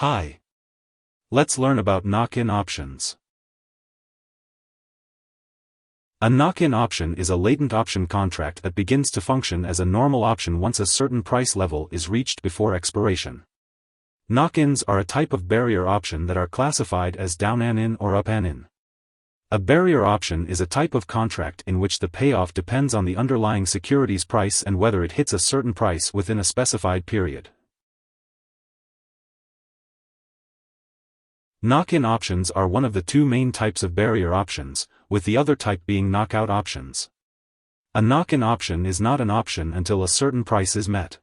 Hi. Let's learn about knock-in options. A knock-in option is a latent option contract that begins to function as a normal option once a certain price level is reached before expiration. Knock-ins are a type of barrier option that are classified as down-in or up-in. A barrier option is a type of contract in which the payoff depends on the underlying security's price and whether it hits a certain price within a specified period. Knock-in options are one of the two main types of barrier options, with the other type being knockout options. A knock-in option is not an option until a certain price is met.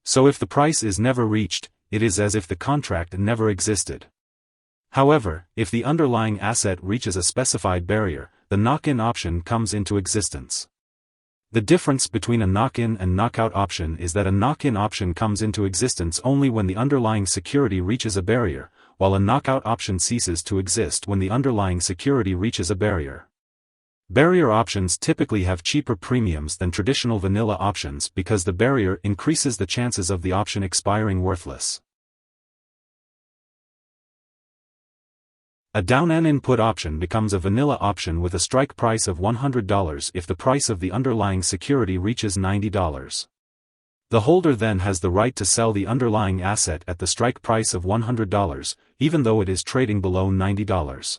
So if the price is never reached, it is as if the contract never existed. However, if the underlying asset reaches a specified barrier, the knock-in option comes into existence. The difference between a knock-in and knockout option is that a knock-in option comes into existence only when the underlying security reaches a barrier, while a knockout option ceases to exist when the underlying security reaches a barrier. Barrier options typically have cheaper premiums than traditional vanilla options because the barrier increases the chances of the option expiring worthless. A down-in put option becomes a vanilla option with a strike price of $100 if the price of the underlying security reaches $90. The holder then has the right to sell the underlying asset at the strike price of $100, even though it is trading below $90.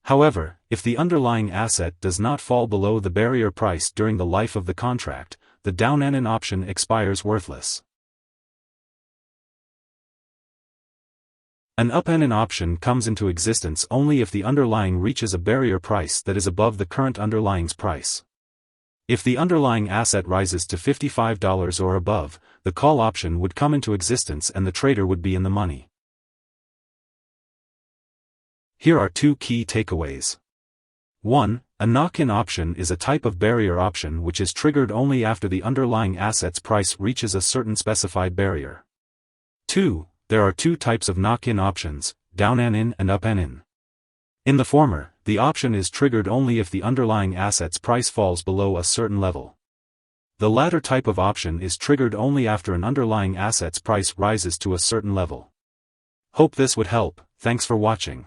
However, if the underlying asset does not fall below the barrier price during the life of the contract, the down-in option expires worthless. An up-in option comes into existence only if the underlying reaches a barrier price that is above the current underlying's price. If the underlying asset rises to $55 or above, the call option would come into existence and the trader would be in the money. Here are two key takeaways. 1. A knock-in option is a type of barrier option which is triggered only after the underlying asset's price reaches a certain specified barrier. 2. There are two types of knock-in options, down-in and up-in. In the former, the option is triggered only if the underlying asset's price falls below a certain level. The latter type of option is triggered only after an underlying asset's price rises to a certain level. Hope this would help. Thanks for watching.